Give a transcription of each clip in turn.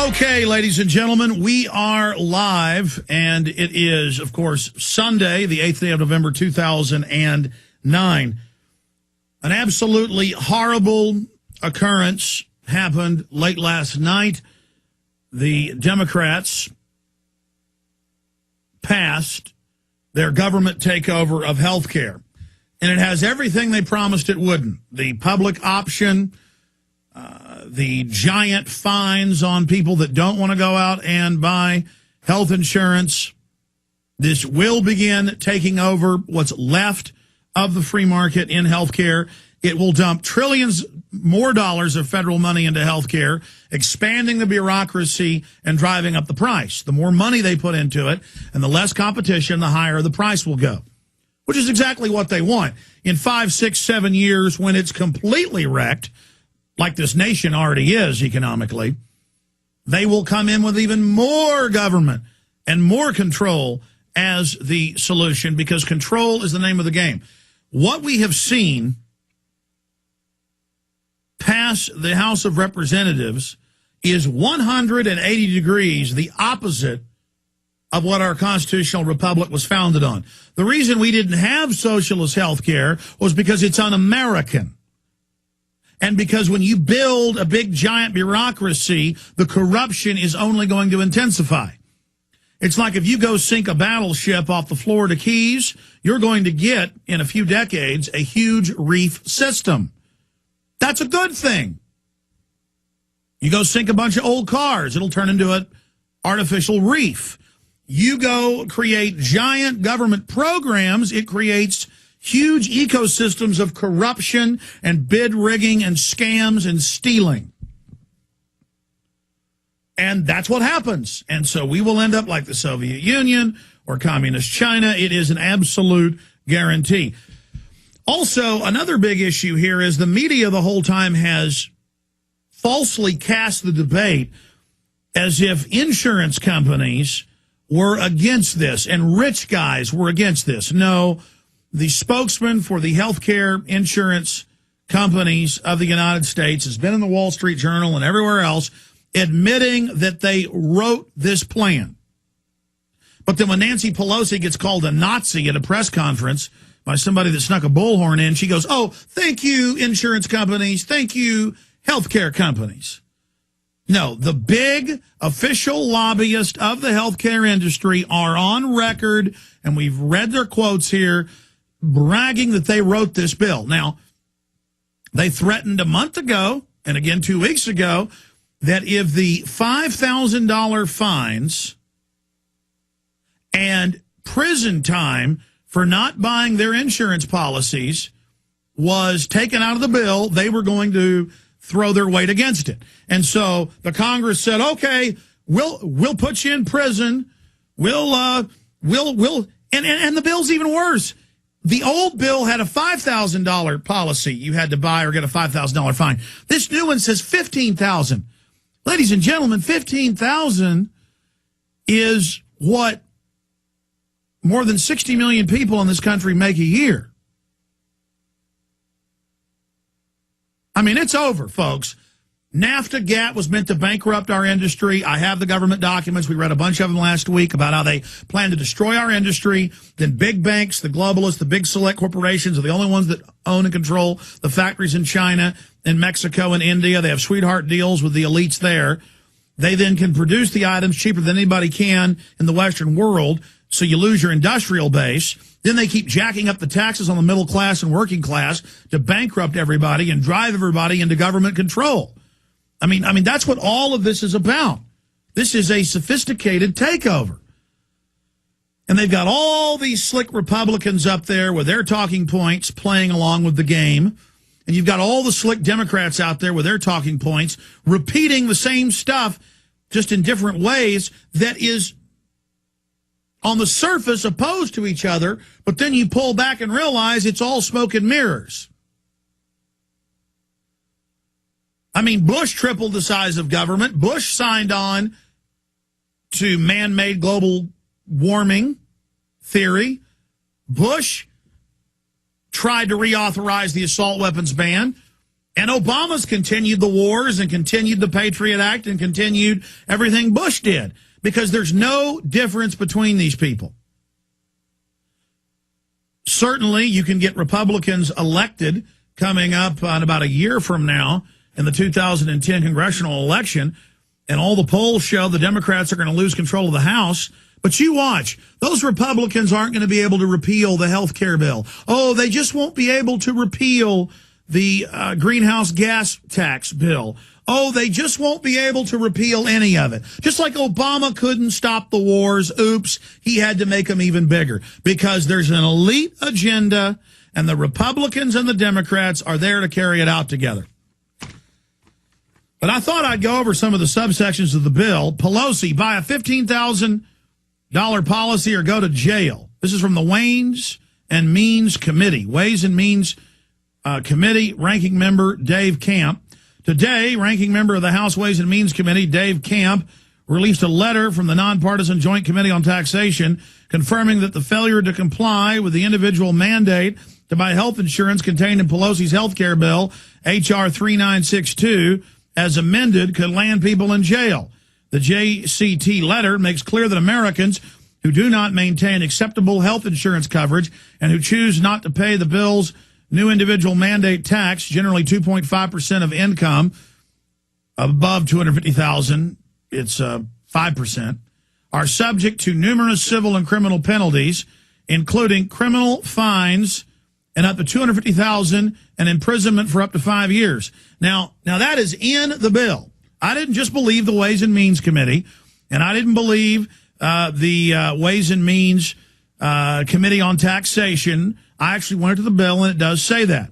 Okay, ladies and gentlemen, we are live, and it is, of course, Sunday, the 8th day of November, 2009. An absolutely horrible occurrence happened late last night. The Democrats passed their government takeover of health care, and it has everything they promised it wouldn't. The public option, the giant fines on people that don't want to go out and buy health insurance. This will begin taking over what's left of the free market in health care. It will dump trillions more dollars of federal money into health care, expanding the bureaucracy and driving up the price. The more money they put into it and the less competition, the higher the price will go, which is exactly what they want. In 5, 6, 7 years, when it's completely wrecked, like this nation already is economically, they will come in with even more government and more control as the solution, because control is the name of the game. What we have seen pass the House of Representatives is 180 degrees the opposite of what our constitutional republic was founded on. The reason we didn't have socialist health care was because it's un-American. And because when you build a big, giant bureaucracy, the corruption is only going to intensify. It's like if you go sink a battleship off the Florida Keys, you're going to get, in a few decades, a huge reef system. That's a good thing. You go sink a bunch of old cars, it'll turn into an artificial reef. You go create giant government programs, it creates huge ecosystems of corruption and bid rigging and scams and stealing. And that's what happens. And so we will end up like the Soviet Union or communist China. It is an absolute guarantee. Also, another big issue here is the media the whole time has falsely cast the debate as if insurance companies were against this and rich guys were against this. No. The spokesman for the healthcare insurance companies of the United States has been in the Wall Street Journal and everywhere else admitting that they wrote this plan. But then when Nancy Pelosi gets called a Nazi at a press conference by somebody that snuck a bullhorn in, she goes, "Oh, thank you, insurance companies. Thank you, healthcare companies." No, the big official lobbyists of the healthcare industry are on record, and we've read their quotes here, bragging that they wrote this bill. Now, they threatened a month ago, and again 2 weeks ago, that if the $5,000 fines and prison time for not buying their insurance policies was taken out of the bill, they were going to throw their weight against it. And so the Congress said, okay, we'll put you in prison. And the bill's even worse. The old bill had a $5,000 policy you had to buy or get a $5,000 fine. This new one says $15,000. Ladies and gentlemen, $15,000 is what more than 60 million people in this country make a year. I mean, it's over, folks. NAFTA GATT was meant to bankrupt our industry. I have the government documents. We read a bunch of them last week about how they plan to destroy our industry. Then big banks, the globalists, the big select corporations are the only ones that own and control the factories in China and Mexico and India. They have sweetheart deals with the elites there. They then can produce the items cheaper than anybody can in the Western world, so you lose your industrial base. Then they keep jacking up the taxes on the middle class and working class to bankrupt everybody and drive everybody into government control. I mean, that's what all of this is about. This is a sophisticated takeover. And they've got all these slick Republicans up there with their talking points playing along with the game. And you've got all the slick Democrats out there with their talking points repeating the same stuff just in different ways that is on the surface opposed to each other, but then you pull back and realize it's all smoke and mirrors. I mean, Bush tripled the size of government. Bush signed on to man-made global warming theory. Bush tried to reauthorize the assault weapons ban. And Obama's continued the wars and continued the Patriot Act and continued everything Bush did, because there's no difference between these people. Certainly, you can get Republicans elected coming up on about a year from now in the 2010 congressional election, and all the polls show the Democrats are going to lose control of the House. But you watch, those Republicans aren't going to be able to repeal the health care bill. Oh, they just won't be able to repeal the greenhouse gas tax bill. Oh, they just won't be able to repeal any of it. Just like Obama couldn't stop the wars. Oops, he had to make them even bigger, because there's an elite agenda, and the Republicans and the Democrats are there to carry it out together. But I thought I'd go over some of the subsections of the bill. Pelosi, buy a $15,000 policy or go to jail. This is from the Ways and Means Committee. Ways and Means Committee, ranking member Dave Camp. Today, ranking member of the House Ways and Means Committee, Dave Camp, released a letter from the Nonpartisan Joint Committee on Taxation confirming that the failure to comply with the individual mandate to buy health insurance contained in Pelosi's health care bill, H.R. 3962, as amended, could land people in jail. The JCT letter makes clear that Americans who do not maintain acceptable health insurance coverage and who choose not to pay the bill's new individual mandate tax, generally 2.5% of income, above $250,000, it's 5%, are subject to numerous civil and criminal penalties, including criminal fines and up to $250,000 and imprisonment for up to 5 years. Now that is in the bill. I didn't just believe the Ways and Means Committee, and I didn't believe the Ways and Means Committee on Taxation. I actually went to the bill, and it does say that.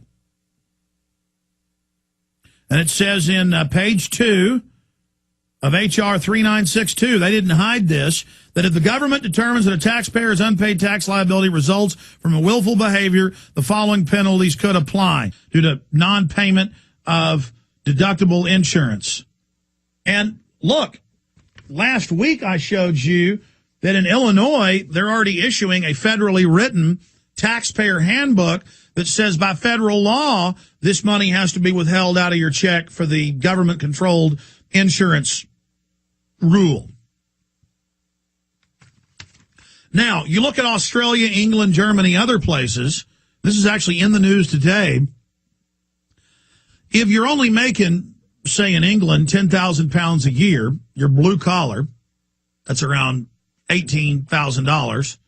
And it says in page 2 of H.R. 3962, they didn't hide this, that if the government determines that a taxpayer's unpaid tax liability results from a willful behavior, the following penalties could apply due to non-payment of deductible insurance. And look, last week I showed you that in Illinois, they're already issuing a federally written taxpayer handbook that says by federal law, this money has to be withheld out of your check for the government-controlled insurance rule. Now, you look at Australia, England, Germany, other places. This is actually in the news today. If you're only making, say in England, 10,000 pounds a year, you're blue collar, that's around $18,000,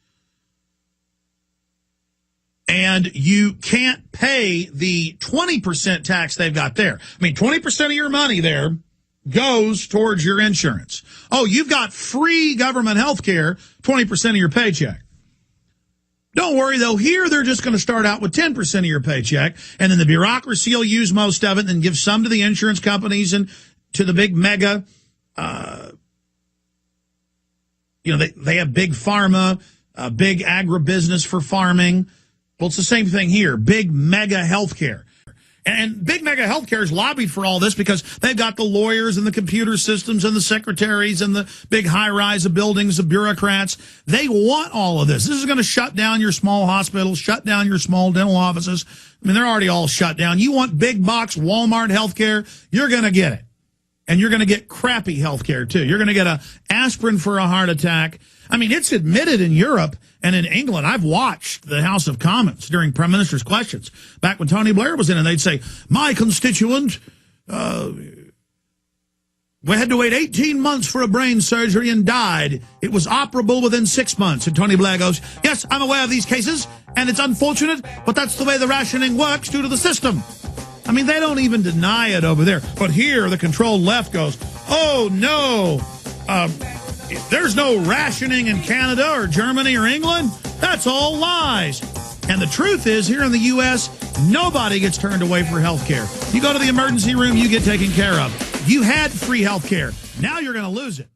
and you can't pay the 20% tax they've got there. I mean, 20% of your money there goes towards your insurance. Oh, you've got free government health care, 20% of your paycheck. Don't worry, though. Here, they're just going to start out with 10% of your paycheck, and then the bureaucracy will use most of it and then give some to the insurance companies and to the big mega, they have big pharma, big agribusiness for farming. Well, it's the same thing here, big mega healthcare. And big mega healthcare is lobbied for all this because they've got the lawyers and the computer systems and the secretaries and the big high-rise of buildings of bureaucrats. They want all of this. This is going to shut down your small hospitals, shut down your small dental offices. I mean, they're already all shut down. You want big box Walmart healthcare, you're going to get it. And you're going to get crappy healthcare, too. You're going to get an aspirin for a heart attack. I mean, it's admitted in Europe and in England. I've watched the House of Commons during Prime Minister's questions. Back when Tony Blair was in, and they'd say, my constituent, we had to wait 18 months for a brain surgery and died. It was operable within 6 months. And Tony Blair goes, yes, I'm aware of these cases, and it's unfortunate, but that's the way the rationing works due to the system. I mean, they don't even deny it over there. But here, the controlled left goes, oh, no, there's no rationing in Canada or Germany or England. That's all lies. And the truth is, here in the U.S., nobody gets turned away for health care. You go to the emergency room, you get taken care of. You had free health care. Now you're going to lose it.